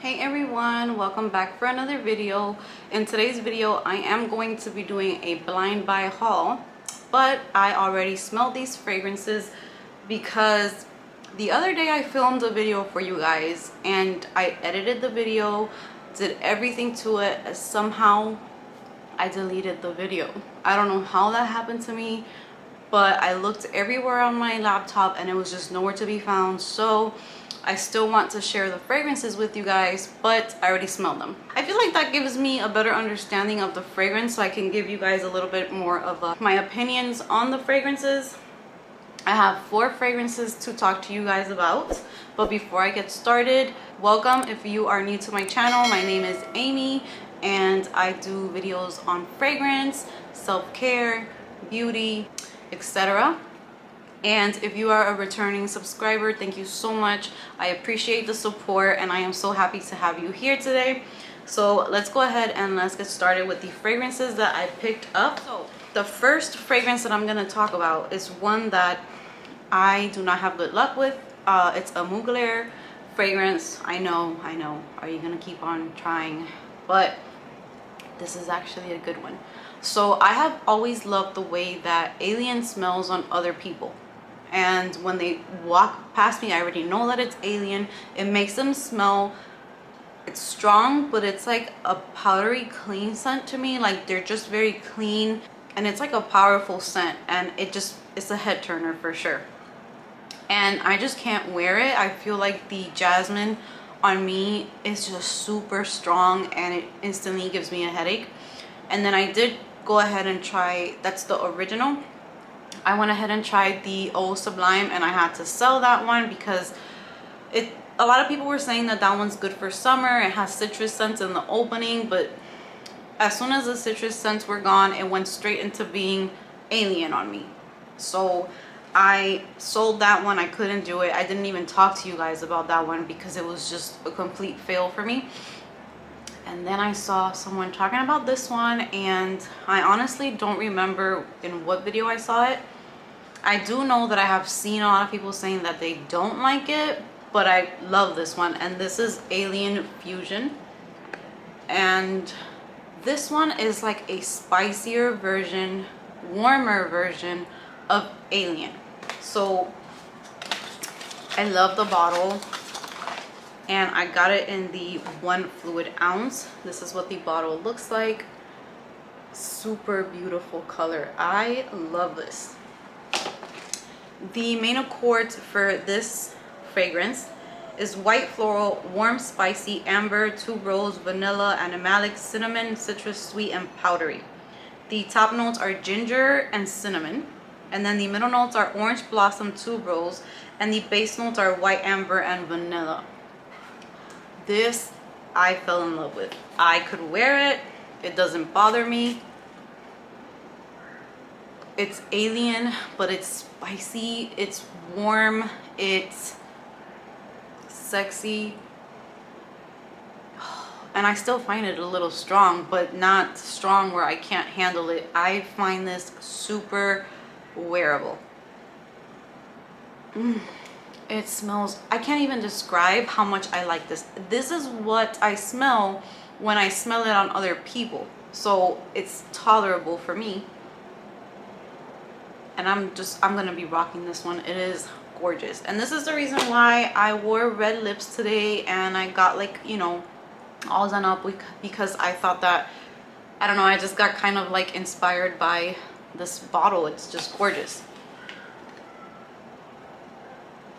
Hey everyone, welcome back for another video. In today's video I am going to be doing a blind buy haul, but I already smelled these fragrances because the other day I filmed a video for you guys and I edited the video, did everything to it, and somehow I deleted the video. I don't know how that happened to me, but I looked everywhere on my laptop and it was just nowhere to be found. So I still want to share the fragrances with you guys, but I already smelled them. I feel like that gives me a better understanding of the fragrance, so I can give you guys a little bit more of my opinions on the fragrances. I have 4 fragrances to talk to you guys about, but before I get started, welcome if you are new to my channel. My name is Amy and I do videos on fragrance, self-care, beauty, etc. And if you are a returning subscriber, thank you so much. I appreciate the support and I am so happy to have you here today. So let's go ahead and let's get started with the fragrances that I picked up. So the first fragrance that I'm going to talk about is one that I do not have good luck with. It's a Mugler fragrance. I know. Are you going to keep on trying? But this is actually a good one. So I have always loved the way that Alien smells on other people. And when they walk past me, I already know that it's Alien. It makes them smell, it's strong, but it's like a powdery clean scent to me. Like they're just very clean and it's like a powerful scent, and it's a head turner for sure. And I just can't wear it. I feel like the jasmine on me is just super strong and it instantly gives me a headache. And then I did go ahead and try, that's the original. I went ahead and tried the Eau Sublime and I had to sell that one because a lot of people were saying that one's good for summer. It has citrus scents in the opening, but as soon as the citrus scents were gone, it went straight into being Alien on me. So I sold that one. I couldn't do it. I didn't even talk to you guys about that one because it was just a complete fail for me. And then I saw someone talking about this one and I honestly don't remember in what video I saw it. I do know that I have seen a lot of people saying that they don't like it, but I love this one, and this is Alien Fusion. And this one is like a spicier version, warmer version of Alien. So I love the bottle. And I got it in the 1 fluid ounce. This is what the bottle looks like. Super beautiful color. I love this. The main accords for this fragrance is white floral, warm spicy, amber, tuberose, vanilla, animalic, cinnamon, citrus, sweet, and powdery. The top notes are ginger and cinnamon. And then the middle notes are orange blossom, tuberose. And the base notes are white amber and vanilla. This I fell in love with. I could wear it. It doesn't bother me. It's Alien, but it's spicy, it's warm, it's sexy. And I still find it a little strong, but not strong where I can't handle it. I find this super wearable. It smells, I can't even describe how much I like this. This is what I smell when I smell it on other people. So it's tolerable for me. And I'm gonna be rocking this one. It is gorgeous. And this is the reason why I wore red lips today and I got like, you know, all done up because I thought that, I don't know, I just got kind of like inspired by this bottle. It's just gorgeous.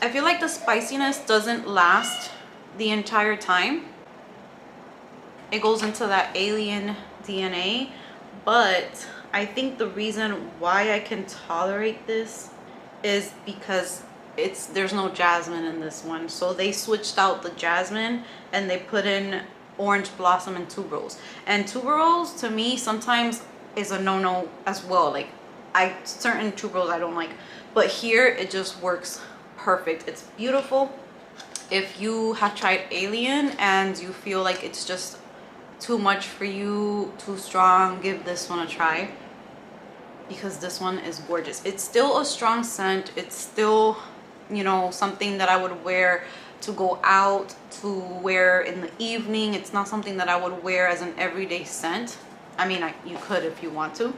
I feel like the spiciness doesn't last the entire time. It goes into that Alien DNA, but I think the reason why I can tolerate this is because there's no jasmine in this one. So they switched out the jasmine and they put in orange blossom and tuberose. And tuberose to me sometimes is a no-no as well. Like certain tuberose I don't like, but here it just works perfect. It's beautiful. If you have tried Alien and you feel like it's just too much for you, too strong, give this one a try because this one is gorgeous. It's still a strong scent. It's still, you know, something that I would wear to go out, to wear in the evening. It's not something that I would wear as an everyday scent. I mean, you could if you want to,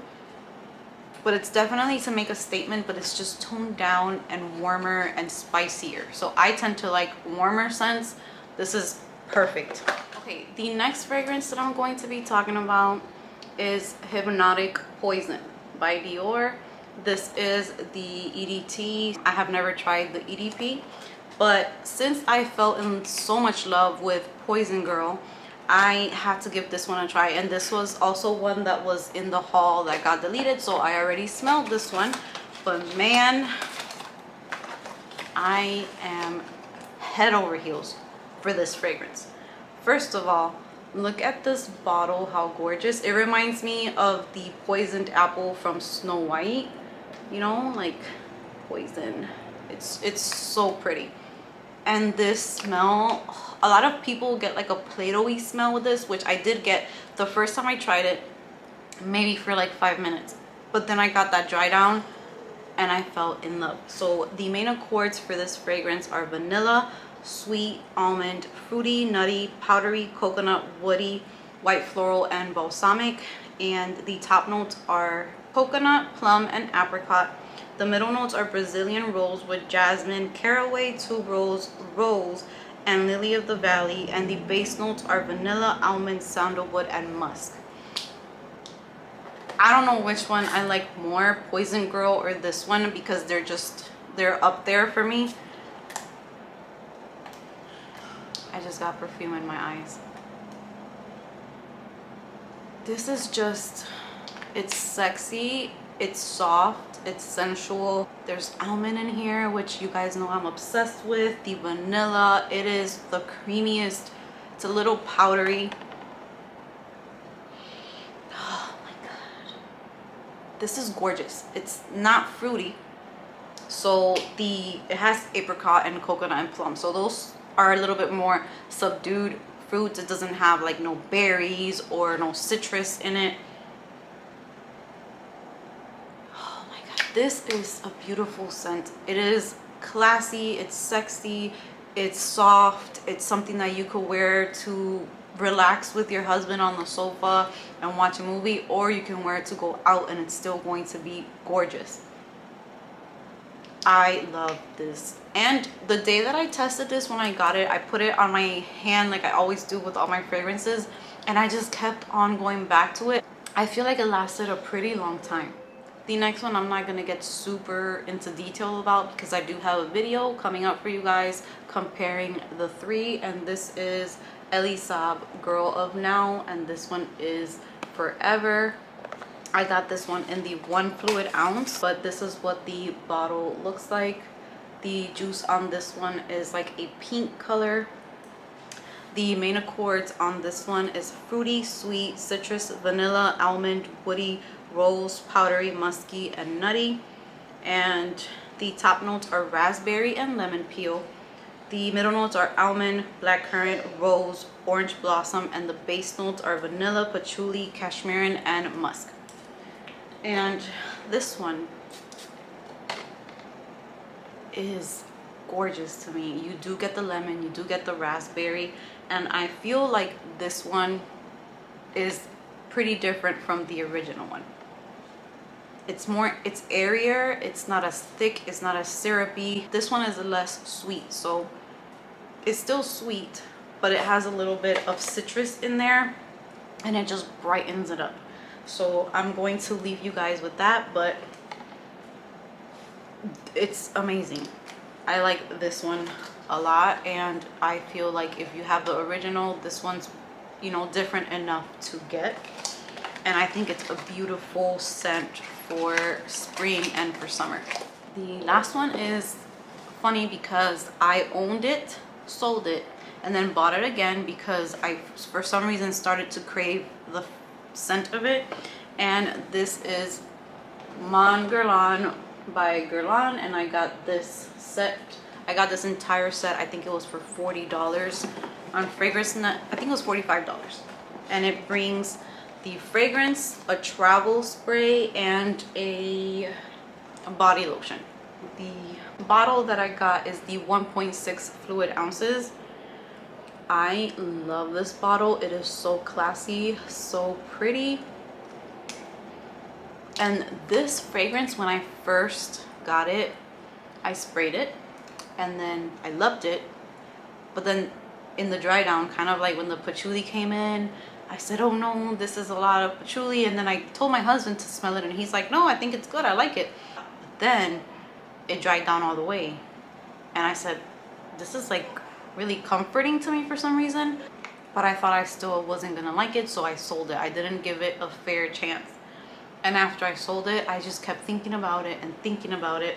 but it's definitely to make a statement, but it's just toned down and warmer and spicier. So I tend to like warmer scents. This is perfect. Okay, the next fragrance that I'm going to be talking about is Hypnotic Poison by Dior. This is the EDT. I have never tried the EDP, but since I fell in so much love with Poison Girl, I had to give this one a try. And this was also one that was in the haul that got deleted, so I already smelled this one. But man, I am head over heels for this fragrance. First of all, look at this bottle, how gorgeous. It reminds me of the poisoned apple from Snow White, you know, like poison. It's so pretty. And this smell, a lot of people get like a Play-Doh-y smell with this, which I did get the first time I tried it, maybe for like 5 minutes. But then I got that dry down and I fell in love. So the main accords for this fragrance are vanilla, sweet, almond, fruity, nutty, powdery, coconut, woody, white floral, and balsamic. And the top notes are coconut, plum, and apricot. The middle notes are Brazilian rose with jasmine, caraway, tuberose, rose, and lily of the valley. And the base notes are vanilla, almond, sandalwood, and musk. I don't know which one I like more, Poison Girl or this one, because they're up there for me. I just got perfume in my eyes. This is just, it's sexy, it's soft, it's sensual. There's almond in here, which you guys know I'm obsessed with. The vanilla, it is the creamiest. It's a little powdery. Oh my god. This is gorgeous. It's not fruity. So it has apricot and coconut and plum. So those are a little bit more subdued fruits. It doesn't have like no berries or no citrus in it. Oh my god, this is a beautiful scent. It is classy, it's sexy, it's soft. It's something that you could wear to relax with your husband on the sofa and watch a movie, or you can wear it to go out and it's still going to be gorgeous. I love this. And the day that I tested this, when I got it, I put it on my hand like I always do with all my fragrances, and I just kept on going back to it. I feel like it lasted a pretty long time. The next one I'm not going to get super into detail about because I do have a video coming up for you guys comparing the three, and this is Elie Saab Girl of Now, and this one is Forever. I got this one in the 1 fluid ounce, but this is what the bottle looks like. The juice on this one is like a pink color. The main accords on this one is fruity, sweet, citrus, vanilla, almond, woody, rose, powdery, musky, and nutty. And the top notes are raspberry and lemon peel. The middle notes are almond, blackcurrant, rose, orange blossom, and the base notes are vanilla, patchouli, cashmere, and musk. And this one is gorgeous to me. You do get the lemon, you do get the raspberry, and I feel like this one is pretty different from the original one. It's airier, it's not as thick, it's not as syrupy. This one is less sweet, so it's still sweet, but it has a little bit of citrus in there and it just brightens it up. So I'm going to leave you guys with that, but it's amazing. I like this one a lot, and I feel like if you have the original, this one's, you know, different enough to get. And I think it's a beautiful scent for spring and for summer. The last one is funny because I owned it, sold it, and then bought it again because I, for some reason, started to crave the scent of it. And this is Mon Guerlain by Guerlain, and I got this set. I got this entire set. I think it was for $40 on Fragrance Net. I think it was $45, and it brings the fragrance, a travel spray, and a body lotion. The bottle that I got is the 1.6 fluid ounces. I love this bottle. It is so classy, so pretty. And this fragrance, when I first got it, I sprayed it and then I loved it. But then in the dry down, kind of like when the patchouli came in, I said, oh no, this is a lot of patchouli. And then I told my husband to smell it and he's like, no, I think it's good, I like it. But then it dried down all the way. And I said, this is like really comforting to me for some reason. But I thought I still wasn't gonna like it, so I sold it. I didn't give it a fair chance. And after I sold it, I just kept thinking about it and thinking about it.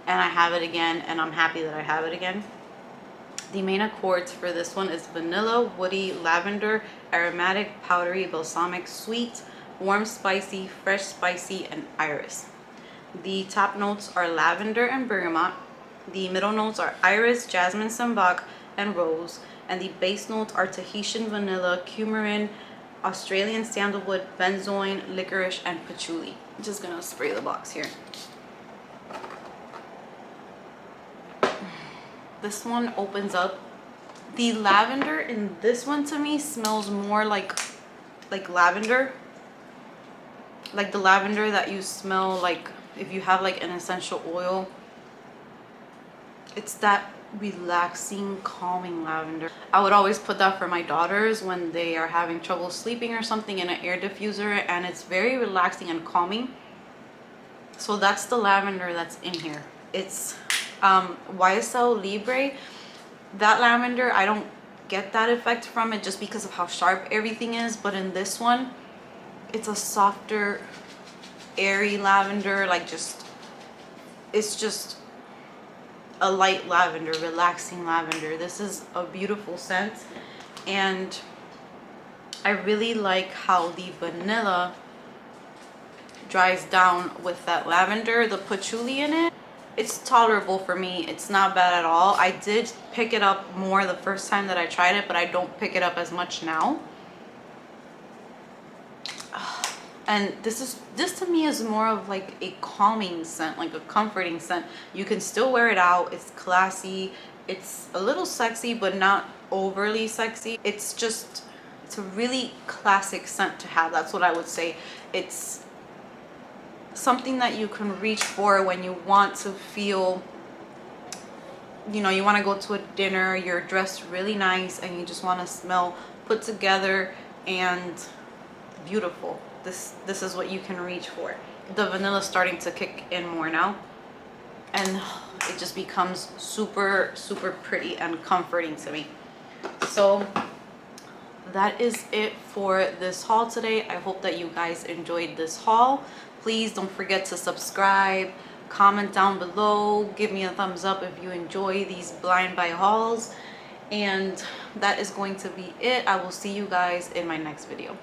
And I have it again, and I'm happy that I have it again. The main accords for this one is vanilla, woody, lavender, aromatic, powdery, balsamic, sweet, warm, spicy, fresh, spicy, and iris. The top notes are lavender and bergamot. The middle notes are iris, jasmine, sambac, and rose. And the base notes are Tahitian vanilla, coumarin, Australian sandalwood, benzoin, licorice, and patchouli. I'm just gonna spray the box here. This one opens up. The lavender in this one to me smells more like lavender. Like the lavender that you smell like if you have like an essential oil. It's that relaxing, calming lavender. I would always put that for my daughters when they are having trouble sleeping or something in an air diffuser, and it's very relaxing and calming. So that's the lavender that's in here. It's YSL Libre. That lavender, I don't get that effect from it just because of how sharp everything is, but in this one it's a softer, airy lavender, like it's just a light lavender, relaxing lavender. This is a beautiful scent, and I really like how the vanilla dries down with that lavender. The patchouli in it, it's tolerable for me. It's not bad at all. I did pick it up more the first time that I tried it, but I don't pick it up as much now. And this to me is more of like a calming scent, like a comforting scent. You can still wear it out. It's classy. It's a little sexy, but not overly sexy. It's a really classic scent to have. That's what I would say. It's something that you can reach for when you want to feel, you know, you want to go to a dinner, you're dressed really nice, and you just want to smell put together and beautiful. This is what you can reach for. The vanilla is starting to kick in more now, and it just becomes super, super pretty and comforting to me. So that is it for this haul today. I hope that you guys enjoyed this haul. Please don't forget to subscribe, comment down below, give me a thumbs up if you enjoy these blind buy hauls. And that is going to be it. I will see you guys in my next video.